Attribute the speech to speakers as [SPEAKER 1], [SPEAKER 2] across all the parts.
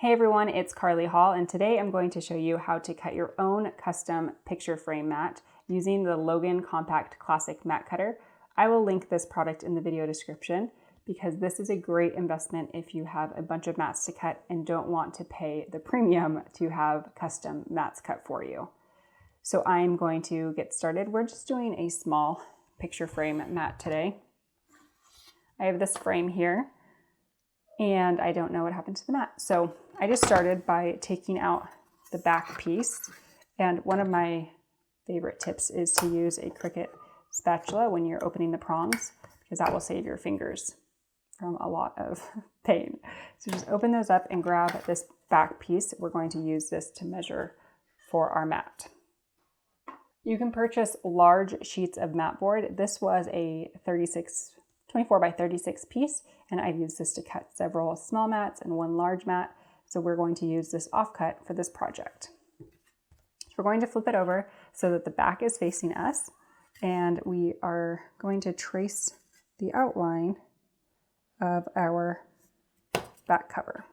[SPEAKER 1] Hey everyone, it's Carly Hall, and today I'm going to show you how to cut your own custom picture frame mat using the Logan Compact Classic Mat Cutter. I will link this product in the video description because this is a great investment if you have a bunch of mats to cut and don't want to pay the premium to have custom mats cut for you. So I'm going to get started. We're just doing a small picture frame mat today. I have this frame here, and I don't know what happened to the mat. So I just started by taking out the back piece. And one of my favorite tips is to use a Cricut spatula when you're opening the prongs, because that will save your fingers from a lot of pain. So just open those up and grab this back piece. We're going to use this to measure for our mat. You can purchase large sheets of mat board. This was a 24 by 36 piece, and I've used this to cut several small mats and one large mat. So we're going to use this offcut for this project. So we're going to flip it over so that the back is facing us, and we are going to trace the outline of our back cover.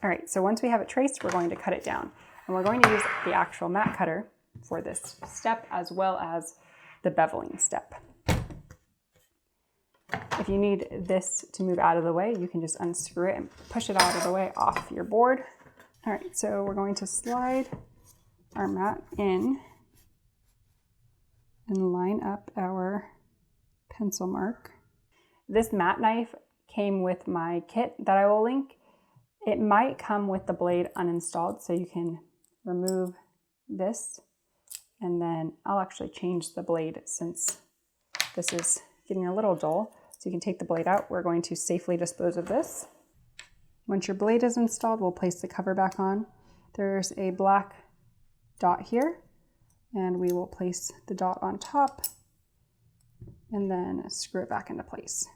[SPEAKER 1] All right, so once we have it traced, we're going to cut it down. And we're going to use the actual mat cutter for this step as well as the beveling step. If you need this to move out of the way, you can just unscrew it and push it out of the way off your board. All right, so we're going to slide our mat in and line up our pencil mark. This mat knife came with my kit that I will link. It might come with the blade uninstalled, so you can remove this, and then I'll actually change the blade since this is getting a little dull. So you can take the blade out. We're going to safely dispose of this. Once your blade is installed, we'll place the cover back on. There's a black dot here, and we will place the dot on top and then screw it back into place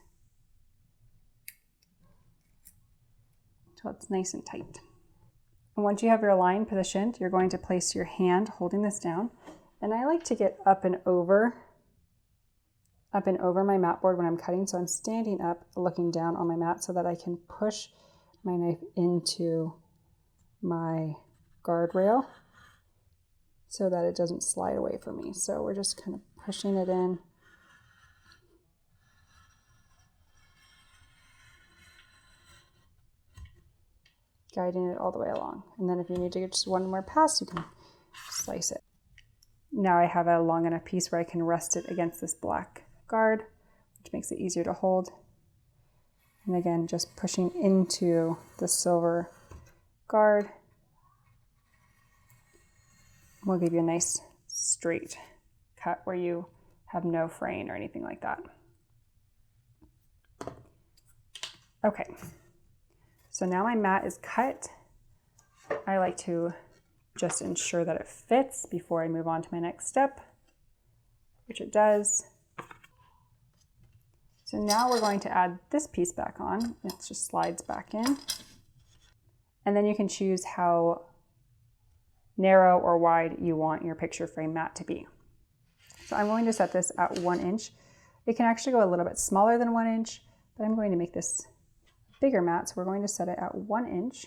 [SPEAKER 1] until it's nice and tight. And once you have your line positioned, you're going to place your hand holding this down. And I like to get up and over my mat board when I'm cutting. So I'm standing up, looking down on my mat so that I can push my knife into my guardrail so that it doesn't slide away from me. So we're just kind of pushing it in. Guiding it all the way along. And then if you need to get just one more pass, you can slice it. Now I have a long enough piece where I can rest it against this black guard, which makes it easier to hold. And again, just pushing into the silver guard will give you a nice straight cut where you have no fraying or anything like that. Okay. So now my mat is cut. I like to just ensure that it fits before I move on to my next step, which it does. So now we're going to add this piece back on. It just slides back in. And then you can choose how narrow or wide you want your picture frame mat to be. So I'm going to set this at 1 inch. It can actually go a little bit smaller than 1 inch, but I'm going to make this bigger mat, so we're going to set it at 1 inch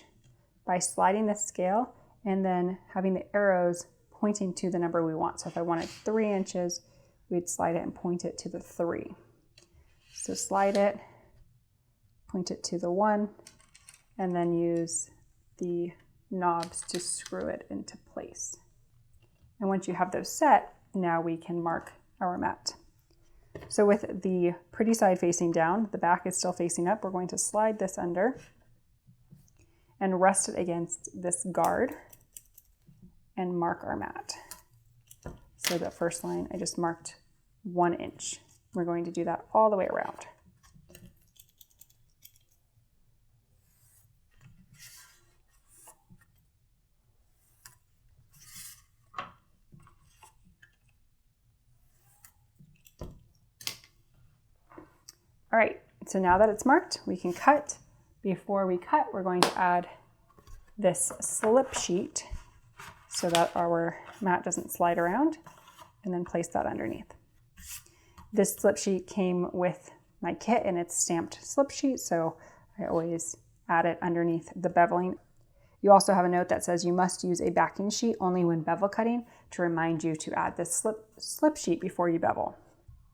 [SPEAKER 1] by sliding the scale and then having the arrows pointing to the number we want. So if I wanted 3 inches, we'd slide it and point it to the 3. So slide it, point it to the 1, and then use the knobs to screw it into place. And once you have those set, now we can mark our mat. So with the pretty side facing down, the back is still facing up, we're going to slide this under and rest it against this guard and mark our mat. So the first line, I just marked 1 inch. We're going to do that all the way around. All right, so now that it's marked, we can cut. Before we cut, we're going to add this slip sheet so that our mat doesn't slide around, and then place that underneath. This slip sheet came with my kit and it's stamped slip sheet, so I always add it underneath the beveling. You also have a note that says you must use a backing sheet only when bevel cutting to remind you to add this slip sheet before you bevel.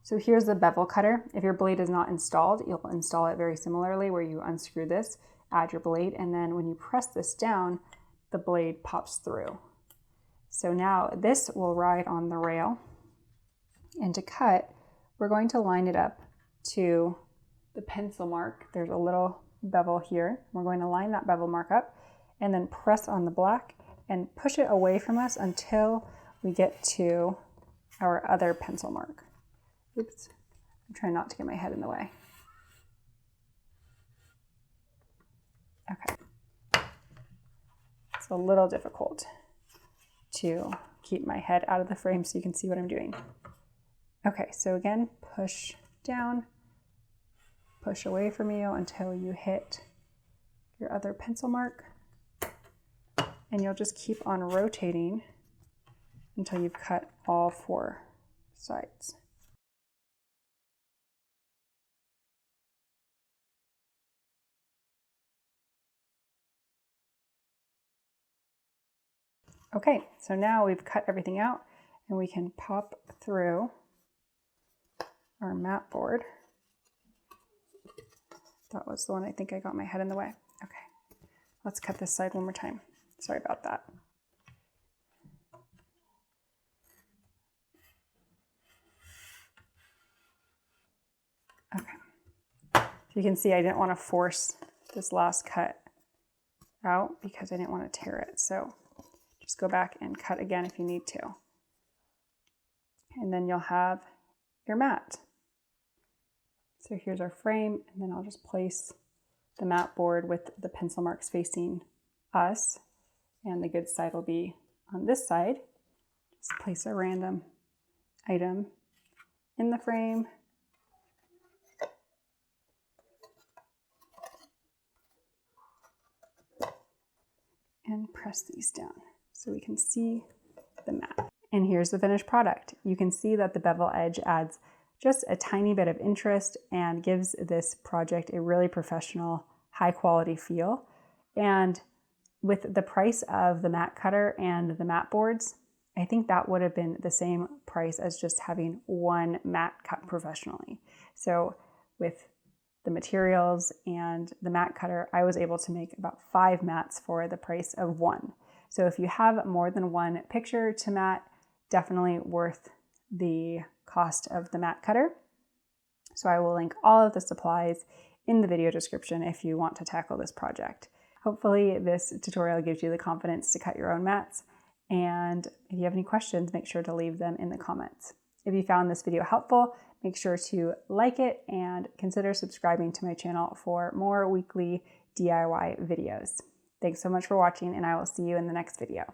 [SPEAKER 1] So here's the bevel cutter. If your blade is not installed, you'll install it very similarly where you unscrew this, add your blade, and then when you press this down, the blade pops through. So now this will ride on the rail, and to cut, we're going to line it up to the pencil mark. There's a little bevel here. We're going to line that bevel mark up and then press on the black and push it away from us until we get to our other pencil mark. Oops, I'm trying not to get my head in the way. Okay. It's a little difficult to keep my head out of the frame so you can see what I'm doing. Okay, so again, push down, push away from you until you hit your other pencil mark, and you'll just keep on rotating until you've cut all 4 sides. Okay, so now we've cut everything out and we can pop through our mat board. That was the one I think I got my head in the way. Okay, let's cut this side one more time. Sorry about that. Okay, so you can see I didn't want to force this last cut out because I didn't want to tear it. So just go back and cut again if you need to. And then you'll have your mat. So here's our frame, and then I'll just place the mat board with the pencil marks facing us, and the good side will be on this side. Just place a random item in the frame. And press these down so we can see the mat. And here's the finished product. You can see that the bevel edge adds just a tiny bit of interest and gives this project a really professional, high quality feel. And with the price of the mat cutter and the mat boards, I think that would have been the same price as just having one mat cut professionally. So with the materials and the mat cutter, I was able to make about 5 mats for the price of 1. So if you have more than 1 picture to mat, definitely worth the cost of the mat cutter. So I will link all of the supplies in the video description if you want to tackle this project. Hopefully this tutorial gives you the confidence to cut your own mats. And if you have any questions, make sure to leave them in the comments. If you found this video helpful, make sure to like it and consider subscribing to my channel for more weekly DIY videos. Thanks so much for watching, and I will see you in the next video.